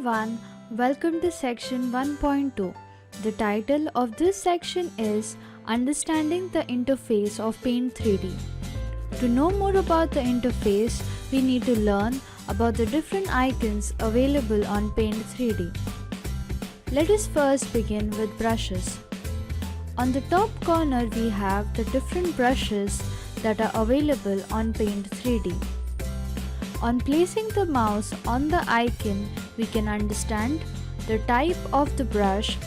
everyone, welcome to section 1.2. The title of this section is Understanding the Interface of Paint 3D. To know more about the interface, we need to learn about the different icons available on Paint 3D. Let us first begin with brushes. On the top corner we have the different brushes that are available on Paint 3D. On placing the mouse on the icon, we can understand the type of the brush,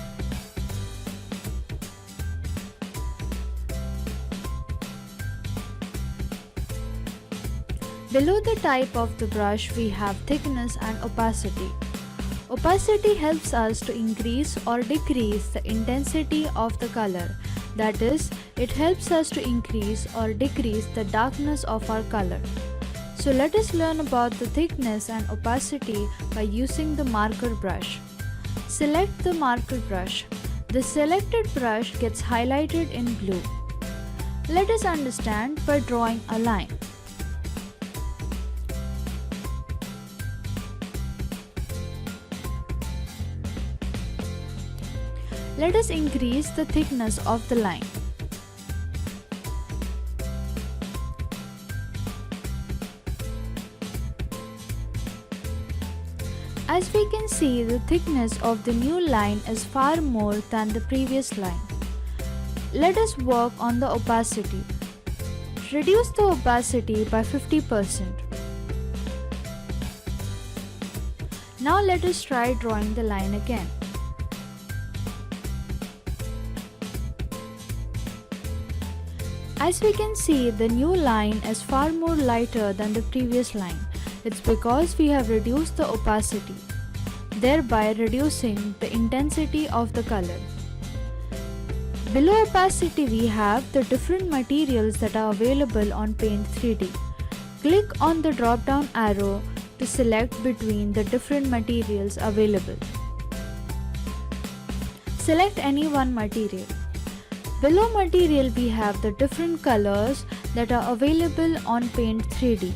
below the type of the brush we have thickness and opacity. Opacity helps us to increase or decrease the intensity of the color. That is, it helps us to increase or decrease the darkness of our color. So let us learn about the thickness and opacity by using the marker brush. Select the marker brush. The selected brush gets highlighted in blue. Let us understand by drawing a line. Let us increase the thickness of the line. As we can see, the thickness of the new line is far more than the previous line. Let us work on the opacity. Reduce the opacity by 50%. Now let us try drawing the line again. As we can see, the new line is far more lighter than the previous line. It's because we have reduced the opacity, thereby reducing the intensity of the color. Below opacity we have the different materials that are available on Paint 3D. Click on the drop down arrow to select between the different materials available. Select any one material. Below material we have the different colors that are available on Paint 3D.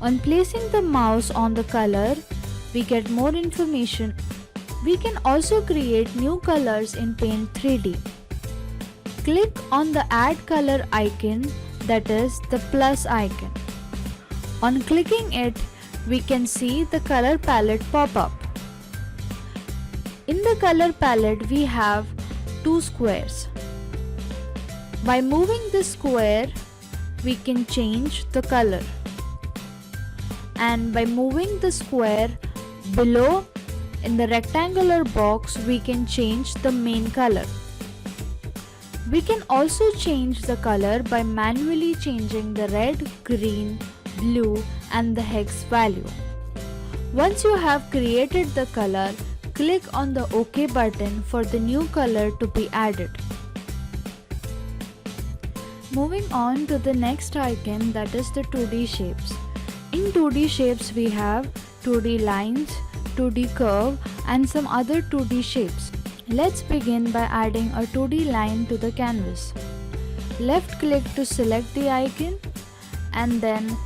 On placing the mouse on the color, we get more information. We can also create new colors in Paint 3D. Click on the Add Color icon, that is the plus icon. On clicking it, we can see the color palette pop up. In the color palette, we have two squares. By moving the square, we can change the color. And by moving the square below in the rectangular box, we can change the main color. We can also change the color by manually changing the red, green, blue and the hex value. Once you have created the color, click on the OK button for the new color to be added. Moving on to the next icon, that is the 2D shapes. In 2D shapes we have 2D lines, 2D curve and some other 2D shapes. Let's begin by adding a 2D line to the canvas. Left click to select the icon and then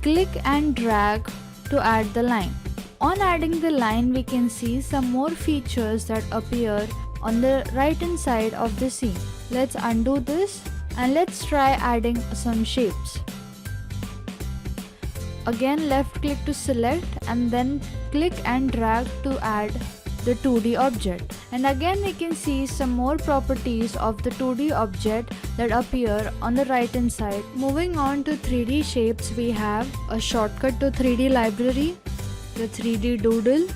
click and drag to add the line. On adding the line, we can see some more features that appear on the right hand side of the scene. Let's undo this and let's try adding some shapes. Again, left click to select and then click and drag to add the 2D object. And again we can see some more properties of the 2D object that appear on the right hand side. Moving on to 3D shapes, we have a shortcut to 3D library, the 3D doodle,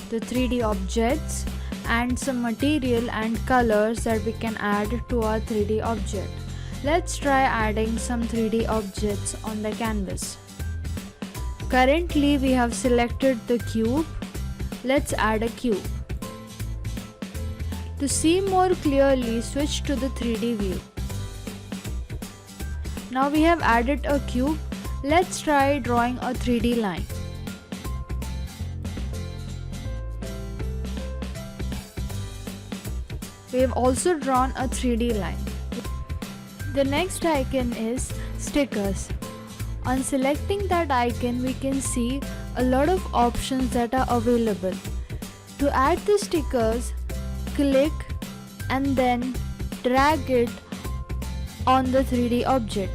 the 3D objects and some material and colors that we can add to our 3D object. Let's try adding some 3D objects on the canvas. Currently we have selected the cube. Let's add a cube. To see more clearly, switch to the 3D view. Now we have added a cube. Let's try drawing a 3D line. We have also drawn a 3D line. The next icon is stickers. On selecting that icon, we can see a lot of options that are available. To add the stickers, click and then drag it on the 3D object.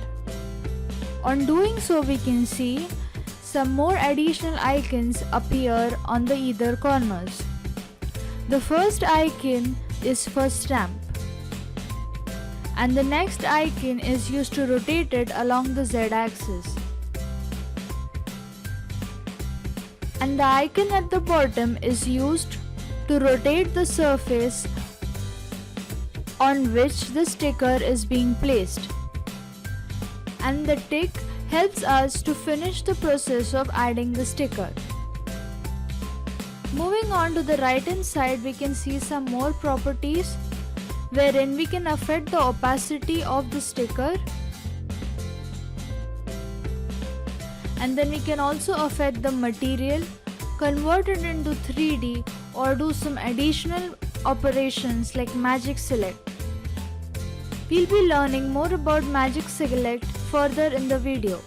On doing so, we can see some more additional icons appear on the either corners. The first icon is for stamp, and the next icon is used to rotate it along the Z-axis. And the icon at the bottom is used to rotate the surface on which the sticker is being placed. And the tick helps us to finish the process of adding the sticker. Moving on to the right hand side, we can see some more properties wherein we can affect the opacity of the sticker, and then we can also affect the material, convert it into 3D, or do some additional operations like magic select. We'll be learning more about magic select further in the video.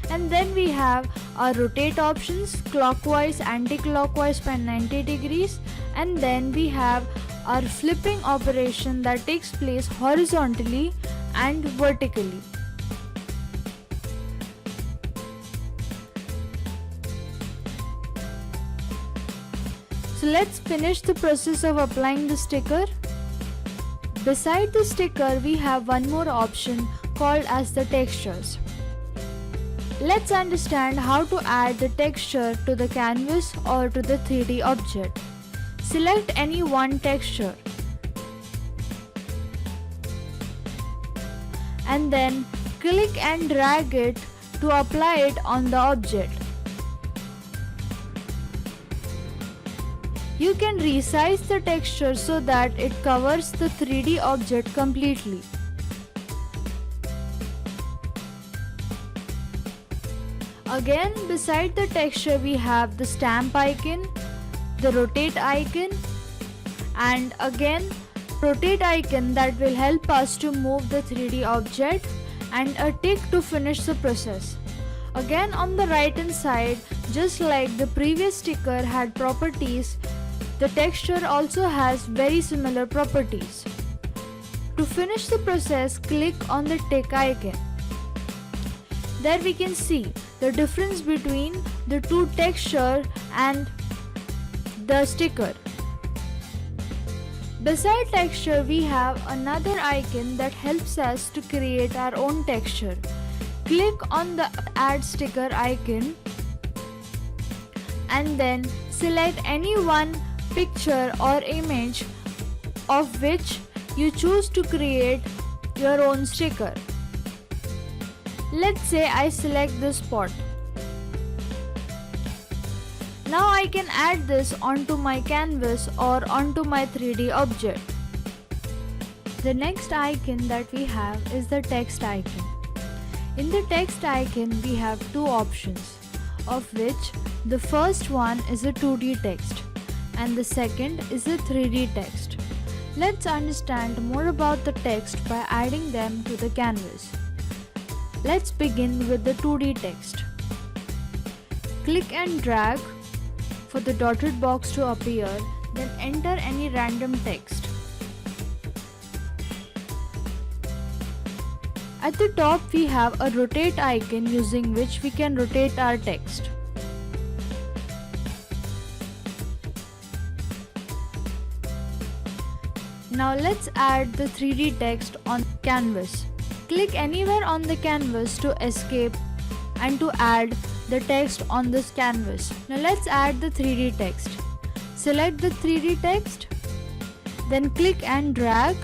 And then we have our rotate options, clockwise, anti-clockwise by 90 degrees, and then we have our flipping operation that takes place horizontally and vertically. So let's finish the process of applying the sticker. Beside the sticker, we have one more option called as the textures. Let's understand how to add the texture to the canvas or to the 3D object. Select any one texture and then click and drag it to apply it on the object. You can resize the texture so that it covers the 3D object completely. Again, beside the texture we have the stamp icon, the rotate icon, and again rotate icon that will help us to move the 3D object, and a tick to finish the process. Again, on the right hand side, just like the previous sticker had properties, the texture also has very similar properties. To finish the process, click on the tick icon. There we can see the difference between the two texture and the sticker. Beside texture, we have another icon that helps us to create our own texture. Click on the add sticker icon and then select any one picture or image of which you choose to create your own sticker. Let's say I select this spot. Now I can add this onto my canvas or onto my 3D object. The next icon that we have is the text icon. In the text icon we have two options, of which the first one is a 2D text and the second is a 3D text. Let's understand more about the text by adding them to the canvas. Let's begin with the 2D text. Click and drag for the dotted box to appear, then enter any random text. At the top we have a rotate icon using which we can rotate our text. Now let's add the 3D text on canvas. Click anywhere on the canvas to escape and to add the text on this canvas. Now let's add the 3D text. Select the 3D text, then click and drag.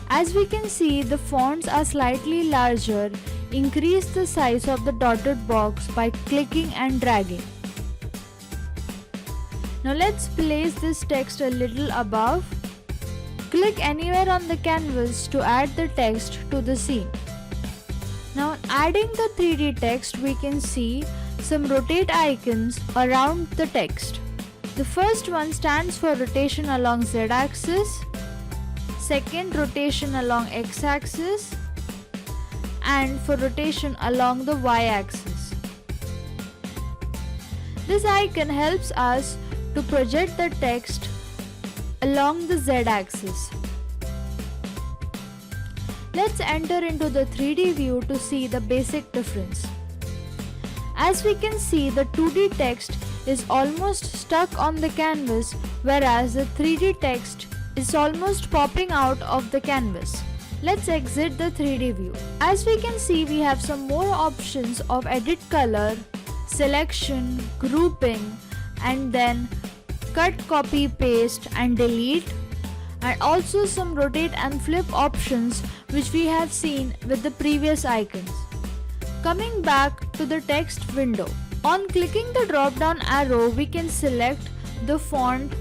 As we can see, the fonts are slightly larger. Increase the size of the dotted box by clicking and dragging. Now let's place this text a little above. Click anywhere on the canvas to add the text to the scene. Now adding the 3D text, we can see some rotate icons around the text. The first one stands for rotation along Z-axis, second rotation along X-axis, and for rotation along the y-axis. This icon helps us to project the text along the z-axis. Let's enter into the 3D view to see the basic difference. As we can see, the 2D text is almost stuck on the canvas, whereas the 3D text is almost popping out of the canvas. Let's exit the 3D view. As we can see, we have some more options of edit color, selection, grouping, and then cut, copy, paste and delete, and also some rotate and flip options which we have seen with the previous icons. Coming back to the text window. On clicking the drop down arrow, we can select the font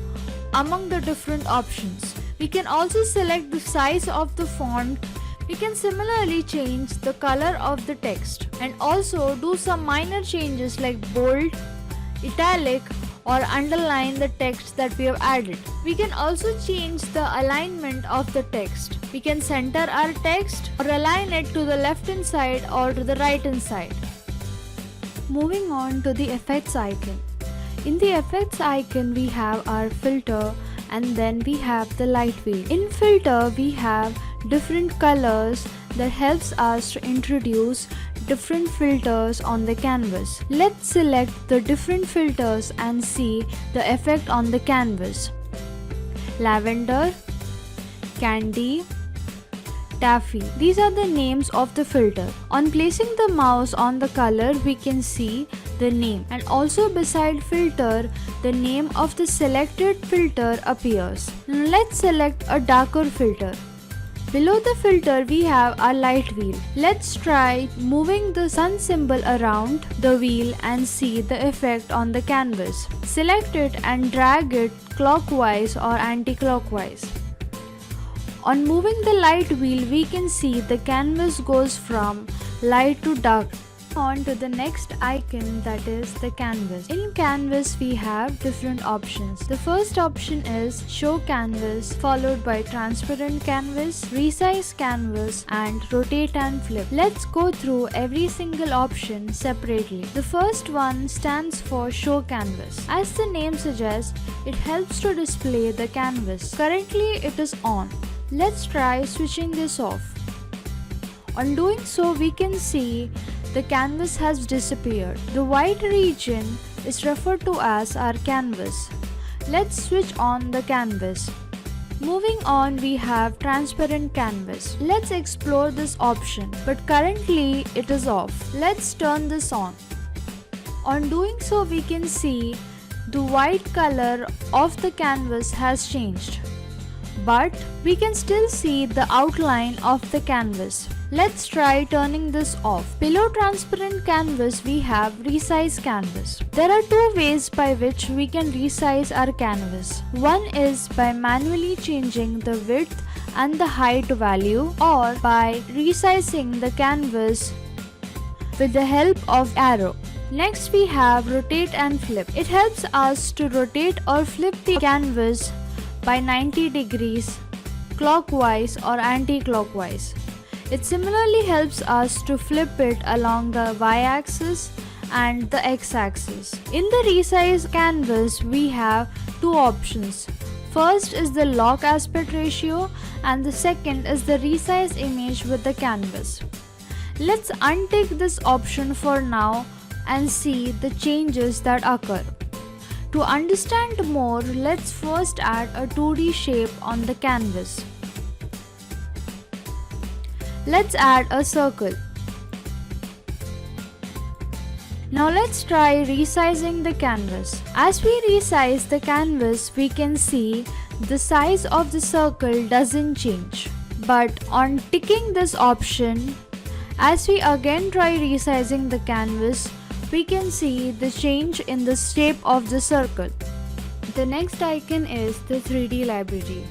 among the different options. We can also select the size of the font. We can similarly change the color of the text and also do some minor changes like bold, italic or underline the text that we have added. We can also change the alignment of the text. We can center our text or align it to the left hand side or to the right hand side. Moving on to the effects icon. In the effects icon, we have our filter and then we have the light wheel. In filter, we have different colors that helps us to introduce different filters on the canvas. Let's select the different filters and see the effect on the canvas. Lavender, candy, taffy. These are the names of the filter. On placing the mouse on the color, we can see the name, and also beside filter, the name of the selected filter appears. Now let's select a darker filter. Below the filter, we have our light wheel. Let's try moving the sun symbol around the wheel and see the effect on the canvas. Select it and drag it clockwise or anti-clockwise. On moving the light wheel, we can see the canvas goes from light to dark. On to the next icon, that is the canvas. In canvas, we have different options. The first option is show canvas, followed by transparent canvas, resize canvas and rotate and flip. Let's go through every single option separately. The first one stands for show canvas. As the name suggests, it helps to display the canvas. Currently it is on. Let's try switching this off. On doing so, we can see the canvas has disappeared. The white region is referred to as our canvas. Let's switch on the canvas. Moving on, we have transparent canvas. Let's explore this option, but currently it is off. Let's turn this on. On doing so, we can see the white color of the canvas has changed, but we can still see the outline of the canvas. Let's try turning this off. Below transparent canvas, we have resize canvas. There are two ways by which we can resize our canvas. One is by manually changing the width and the height value, or by resizing the canvas with the help of arrow. Next, we have rotate and flip. It helps us to rotate or flip the canvas by 90 degrees clockwise or anti-clockwise. It similarly helps us to flip it along the y-axis and the x-axis. In the resize canvas, we have two options. First is the lock aspect ratio and the second is the resize image with the canvas. Let's untick this option for now and see the changes that occur. To understand more, let's first add a 2D shape on the canvas. Let's add a circle. Now let's try resizing the canvas. As we resize the canvas, we can see the size of the circle doesn't change. But on ticking this option, as we again try resizing the canvas, we can see the change in the shape of the circle. The next icon is the 3D library.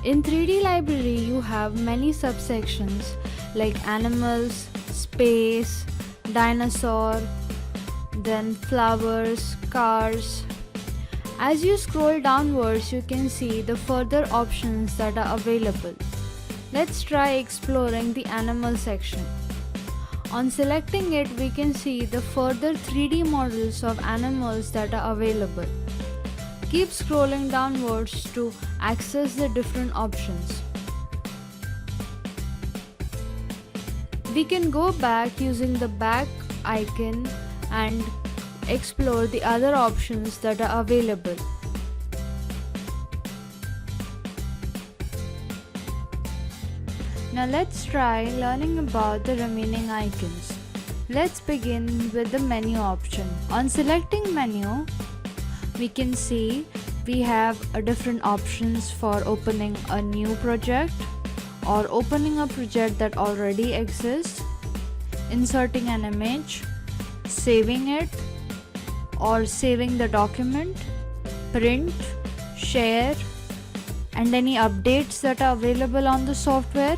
In 3D library, you have many subsections like animals, space, dinosaur, then flowers, cars. As you scroll downwards, you can see the further options that are available. Let's try exploring the animal section. On selecting it, we can see the further 3D models of animals that are available. Keep scrolling downwards to access the different options. We can go back using the back icon and explore the other options that are available. Now let's try learning about the remaining icons. Let's begin with the menu option. On selecting menu, we can see we have different options for opening a new project or opening a project that already exists, inserting an image, saving it or saving the document, print, share, and any updates that are available on the software,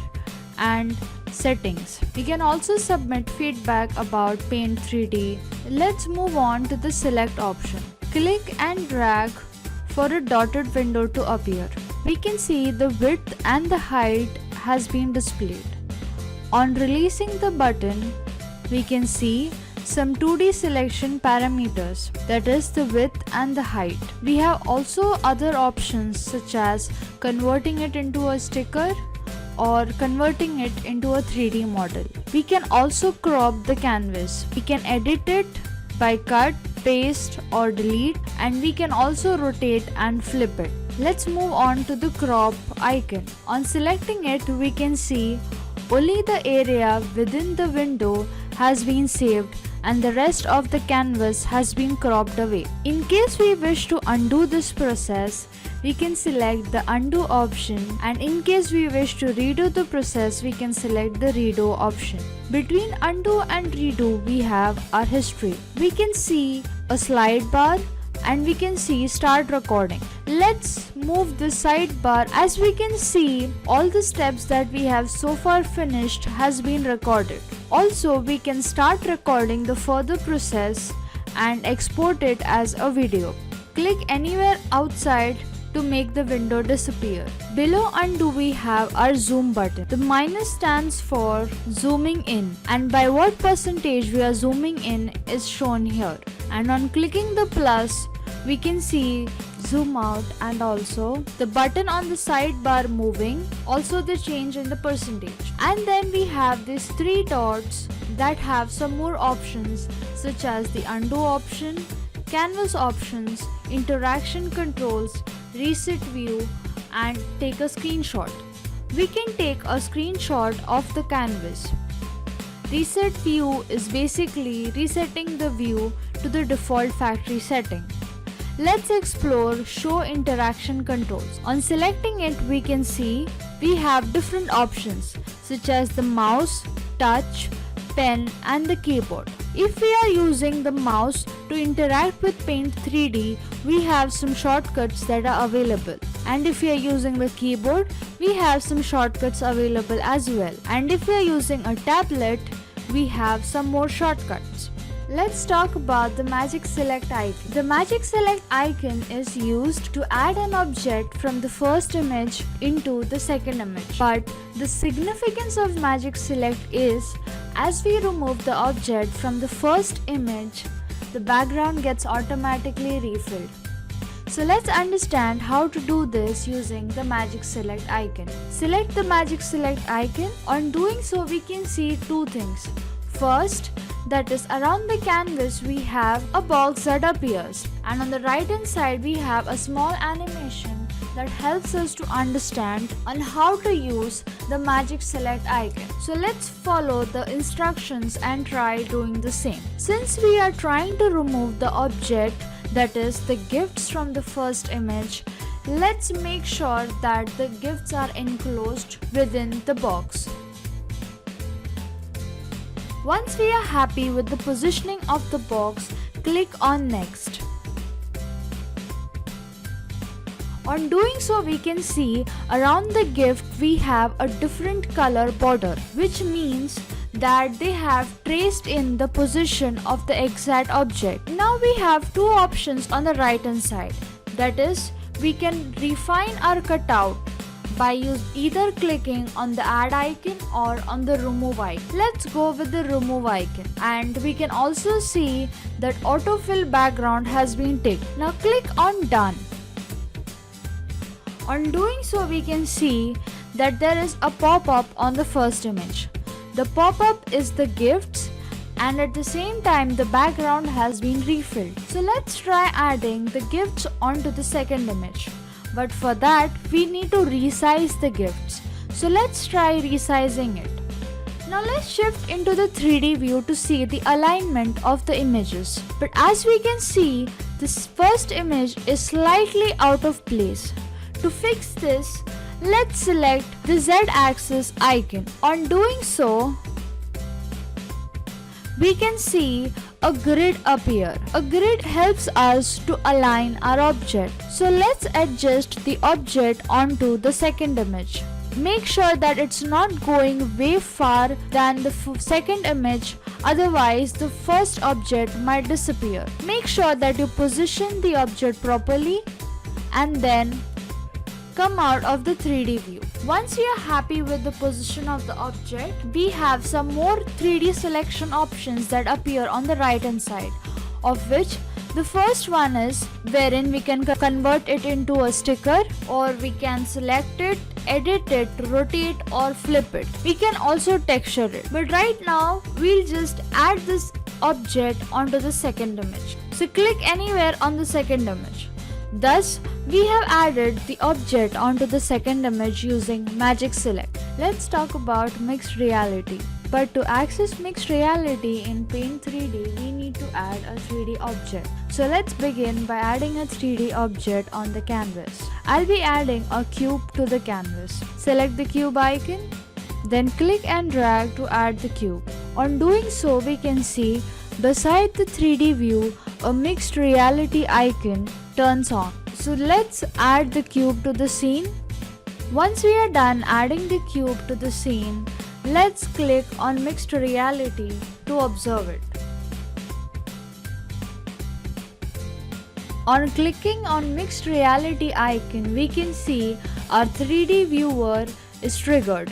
and settings. We can also submit feedback about Paint 3D. Let's move on to the select option. Click and drag for a dotted window to appear. We can see the width and the height has been displayed. On releasing the button, we can see some 2D selection parameters, that is the width and the height. We have also other options such as converting it into a sticker or converting it into a 3D model. We can also crop the canvas. We can edit it by cut, paste or delete, and we can also rotate and flip it. Let's move on to the crop icon. On selecting it, we can see only the area within the window has been saved and the rest of the canvas has been cropped away. In case we wish to undo this process, we can select the undo option, and in case we wish to redo the process, we can select the redo option. Between undo and redo, we have our history. We can see a slide bar and we can see start recording. Let's move the sidebar. As we can see, all the steps that we have so far finished has been recorded. Also, we can start recording the further process and export it as a video. Click anywhere outside to make the window disappear. Below undo, we have our zoom button. The minus stands for zooming in, and by what percentage we are zooming in is shown here. And on clicking the plus, we can see zoom out and also the button on the sidebar moving, also the change in the percentage. And then we have these 3 dots that have some more options such as the undo option, canvas options, interaction controls, reset view, and take a screenshot. We can take a screenshot of the canvas. Reset view is basically resetting the view to the default factory setting. Let's explore show interaction controls. On selecting it, we can see we have different options such as the mouse, touch, pen, and the keyboard. If we are using the mouse to interact with Paint 3D, we have some shortcuts that are available. And if we are using the keyboard, we have some shortcuts available as well. And if we are using a tablet, we have some more shortcuts. Let's talk about the Magic Select icon. The Magic Select icon is used to add an object from the first image into the second image. But the significance of Magic Select is, as we remove the object from the first image, the background gets automatically refilled. So let's understand how to do this using the Magic Select icon. Select the Magic Select icon. On doing so, we can see 2 things. First, that is around the canvas we have a box that appears, and on the right hand side we have a small animation that helps us to understand on how to use the Magic Select icon. So let's follow the instructions and try doing the same. Since we are trying to remove the object, that is the gifts from the first image, let's make sure that the gifts are enclosed within the box. Once we are happy with the positioning of the box, click on Next. On doing so, we can see around the gift we have a different color border, which means that they have traced in the position of the exact object. Now we have 2 options on the right hand side. That is, we can refine our cutout by either clicking on the add icon or on the remove icon. Let's go with the remove icon, and we can also see that autofill background has been ticked. Now click on done. On doing so, we can see that there is a pop-up on the first image. The pop-up is the gifts, and at the same time the background has been refilled. So let's try adding the gifts onto the second image. But for that we need to resize the gifts. So let's try resizing it. Now let's shift into the 3D view to see the alignment of the images. But as we can see, this first image is slightly out of place. To fix this, let's select the Z-axis icon. On doing so, we can see a grid appear. A grid helps us to align our object. So let's adjust the object onto the second image. Make sure that it's not going way far than the second image, otherwise the first object might disappear. Make sure that you position the object properly and then come out of the 3D view. Once you are happy with the position of the object, we have some more 3D selection options that appear on the right hand side, of which the first one is wherein we can convert it into a sticker, or we can select it, edit it, rotate or flip it. We can also texture it. But right now we'll just add this object onto the second image. So click anywhere on the second image. Thus, we have added the object onto the second image using Magic Select. Let's talk about mixed reality. But to access mixed reality in Paint 3D, we need to add a 3D object. So let's begin by adding a 3D object on the canvas. I'll be adding a cube to the canvas. Select the cube icon, then click and drag to add the cube. On doing so, we can see beside the 3D view, a mixed reality icon turns on. So let's add the cube to the scene. Once we are done adding the cube to the scene, let's click on mixed reality to observe it. On clicking on mixed reality icon, we can see our 3D viewer is triggered.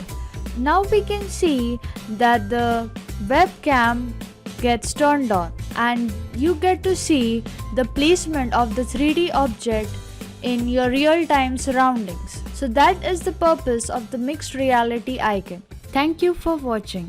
Now we can see that the webcam gets turned on and you get to see the placement of the 3D object in your real-time surroundings. So that is the purpose of the mixed reality icon. Thank you for watching.